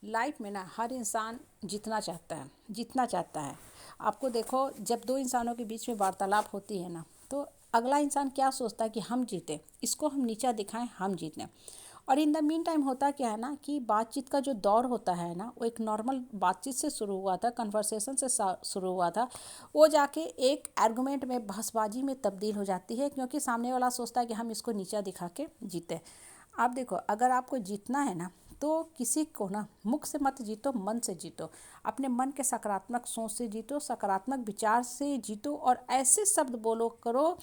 Life में ना हर इंसान जीतना चाहता है। आपको देखो, जब दो इंसानों के बीच में वार्तालाप होती है ना, तो अगला इंसान क्या सोचता है कि हम जीते, इसको हम नीचा दिखाएं, हम जीतें। और इन द मीन टाइम होता क्या है ना कि बातचीत का जो दौर होता है ना, वो एक नॉर्मल बातचीत से शुरू हुआ था, कन्वर्सेशन से शुरू हुआ था, वो जाके एक आर्गुमेंट में, बहसबाजी में तब्दील हो जाती है, क्योंकि सामने वाला सोचता है कि हम इसको नीचा दिखा के जीते। आप देखो, अगर आपको जीतना है ना, तो किसी को ना मुख से मत जीतो, मन से जीतो। अपने मन के सकारात्मक सोच से जीतो, सकारात्मक विचार से जीतो, और ऐसे शब्द बोलो करो,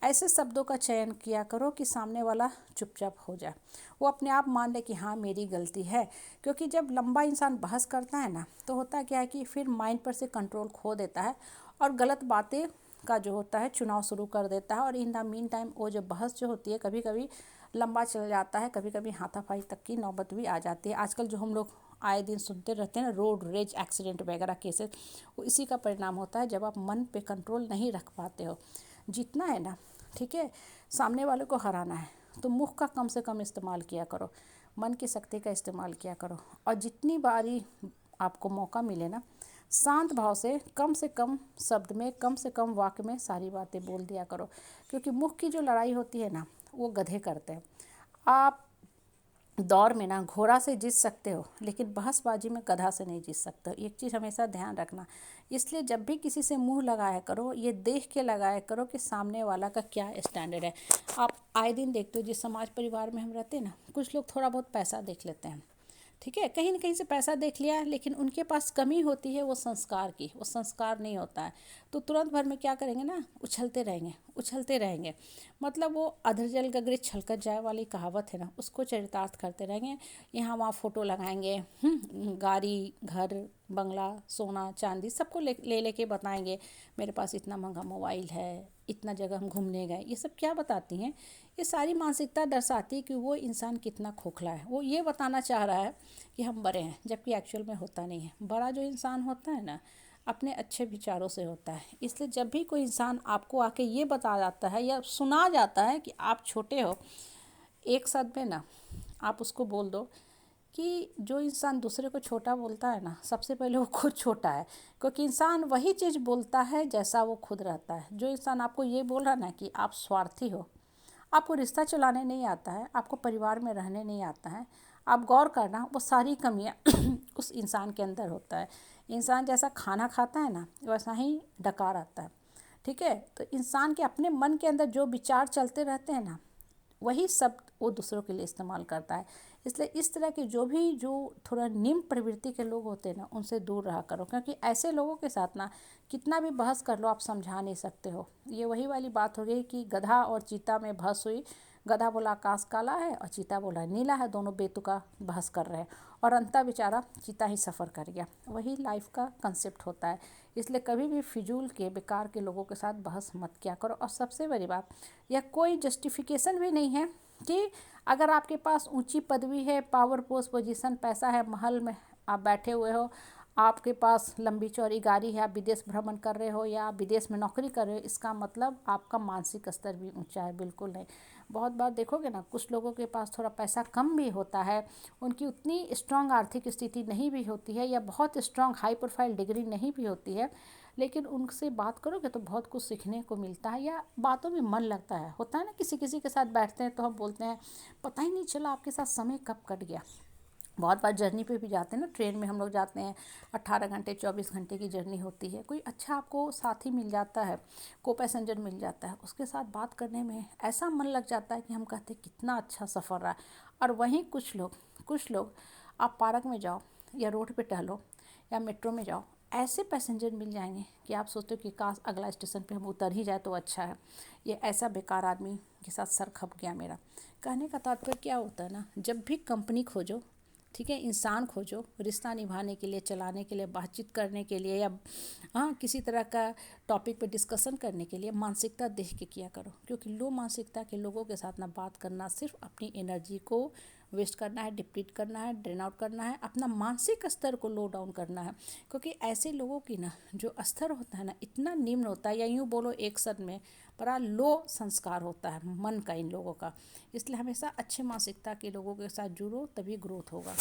ऐसे शब्दों का चयन किया करो कि सामने वाला चुपचाप हो जाए, वो अपने आप मान ले कि हाँ मेरी गलती है। क्योंकि जब लंबा इंसान बहस करता है ना, तो होता क्या है कि फिर माइंड पर से कंट्रोल खो देता है और गलत बातें का जो होता है चुनाव शुरू कर देता है। और इन द मीन टाइम वो जो बहस जो होती है, कभी कभी लंबा चल जाता है, कभी कभी हाथापाई तक की नौबत भी आ जाती है। आजकल जो हम लोग आए दिन सुनते रहते हैं ना, रोड रेज एक्सीडेंट वगैरह केसेस, वो इसी का परिणाम होता है, जब आप मन पे कंट्रोल नहीं रख पाते हो। जीतना है ना, ठीक है, सामने वाले को हराना है, तो मुख का कम से कम इस्तेमाल किया करो, मन की शक्ति का इस्तेमाल किया करो। और जितनी बारी आपको मौका मिले ना, शांत भाव से कम शब्द में, कम से कम वाक्य में सारी बातें बोल दिया करो। क्योंकि मुख की जो लड़ाई होती है ना, वो गधे करते हैं। आप दौर में ना घोड़ा से जीत सकते हो, लेकिन बहसबाजी में गधा से नहीं जीत सकते हो। एक चीज़ हमेशा ध्यान रखना। इसलिए जब भी किसी से मुंह लगाया करो, ये देख के लगाया करो कि सामने वाला का क्या स्टैंडर्ड है। आप आए दिन देखते हो, जिस समाज परिवार में हम रहते हैं ना, कुछ लोग थोड़ा बहुत पैसा देख लेते हैं, ठीक है, कहीं ना कहीं से पैसा देख लिया, लेकिन उनके पास कमी होती है वो संस्कार की, वो संस्कार नहीं होता है। तो तुरंत भर में क्या करेंगे ना, उछलते रहेंगे उछलते रहेंगे। मतलब वो अधर जल गगरे छलकत जाए वाली कहावत है ना, उसको चरितार्थ करते रहेंगे। यहाँ वहाँ फ़ोटो लगाएंगे, गाड़ी, घर, बंगला, सोना चांदी सबको ले लेके बताएंगे, मेरे पास इतना महंगा मोबाइल है, इतना जगह हम घूमने गए। ये सब क्या बताती हैं? ये सारी मानसिकता दर्शाती है कि वो इंसान कितना खोखला है। वो ये बताना चाह रहा है कि हम बड़े हैं, जबकि एक्चुअल में होता नहीं है। बड़ा जो इंसान होता है ना, अपने अच्छे विचारों से होता है। इसलिए जब भी कोई इंसान आपको आके ये बता जाता है या सुना जाता है कि आप छोटे हो, एक शब्द में ना आप उसको बोल दो कि जो इंसान दूसरे को छोटा बोलता है ना, सबसे पहले वो खुद छोटा है। क्योंकि इंसान वही चीज़ बोलता है जैसा वो खुद रहता है। जो इंसान आपको ये बोल रहा है ना कि आप स्वार्थी हो, आपको रिश्ता चलाने नहीं आता है, आपको परिवार में रहने नहीं आता है, आप गौर करना, वो सारी कमियां उस इंसान के अंदर होता है। इंसान जैसा खाना खाता है ना, वैसा ही डकार आता है, ठीक है। तो इंसान के अपने मन के अंदर जो विचार चलते रहते हैं ना, वही सब वो दूसरों के लिए इस्तेमाल करता है। इसलिए इस तरह के जो थोड़ा निम्न प्रवृत्ति के लोग होते हैं ना, उनसे दूर रहा करो। क्योंकि ऐसे लोगों के साथ ना कितना भी बहस कर लो, आप समझा नहीं सकते हो। ये वही वाली बात हो गई कि गधा और चीता में बहस हुई। गधा बोला आकाश काला है और चीता बोला नीला है, दोनों बेतुका बहस कर रहे हैं, और अंता बेचारा चीता ही सफ़र कर गया। वही लाइफ का कंसेप्ट होता है। इसलिए कभी भी फिजूल के, बेकार के लोगों के साथ बहस मत किया करो। और सबसे बड़ी बात, यह कोई जस्टिफिकेशन भी नहीं है कि अगर आपके पास ऊंची पदवी है, पावर, पोस्ट, पोजीशन, पैसा है, महल में आप बैठे हुए हो, आपके पास लंबी चौड़ी गाड़ी है, आप विदेश भ्रमण कर रहे हो या आप विदेश में नौकरी कर रहे हो, इसका मतलब आपका मानसिक स्तर भी ऊंचा है? बिल्कुल नहीं। बहुत बार देखोगे ना, कुछ लोगों के पास थोड़ा पैसा कम भी होता है, उनकी उतनी स्ट्रांग आर्थिक स्थिति नहीं भी होती है, या बहुत स्ट्रांग हाई प्रोफाइल डिग्री नहीं भी होती है, लेकिन उनसे बात करोगे तो बहुत कुछ सीखने को मिलता है, या बातों में मन लगता है। होता है ना, किसी किसी के साथ बैठते हैं तो हम बोलते हैं पता ही नहीं चला आपके साथ समय कब कट गया। बहुत बार जर्नी पे भी जाते हैं ना, ट्रेन में हम लोग जाते हैं, 18 घंटे 24 घंटे की जर्नी होती है। कोई अच्छा आपको साथी मिल जाता है, को पैसेंजर मिल जाता है, उसके साथ बात करने में ऐसा मन लग जाता है कि हम कहते हैं कितना अच्छा सफ़र रहा। और वहीं कुछ लोग आप पार्क में जाओ या रोड पे टहलो या मेट्रो में जाओ, ऐसे पैसेंजर मिल जाएंगे कि आप सोचते हो कि काश अगला स्टेशन पे हम उतर ही जाए तो अच्छा है। ये ऐसा बेकार आदमी के साथ सर खप गया मेरा। कहने का तात्पर्य क्या होता है ना, जब भी कंपनी खोजो, ठीक है, इंसान खोजो रिश्ता निभाने के लिए, चलाने के लिए, बातचीत करने के लिए, या हाँ किसी तरह का टॉपिक पे डिस्कशन करने के लिए, मानसिकता देख के किया करो। क्योंकि लो मानसिकता के लोगों के साथ ना बात करना सिर्फ अपनी एनर्जी को वेस्ट करना है, डिप्लीट करना है, ड्रेन आउट करना है, अपना मानसिक स्तर को लो डाउन करना है। क्योंकि ऐसे लोगों की ना जो स्तर होता है ना, इतना निम्न होता है, या यूँ बोलो एक शब्द में, बड़ा लो संस्कार होता है मन का इन लोगों का। इसलिए हमेशा अच्छे मानसिकता के लोगों के साथ जुड़ो, तभी ग्रोथ होगा।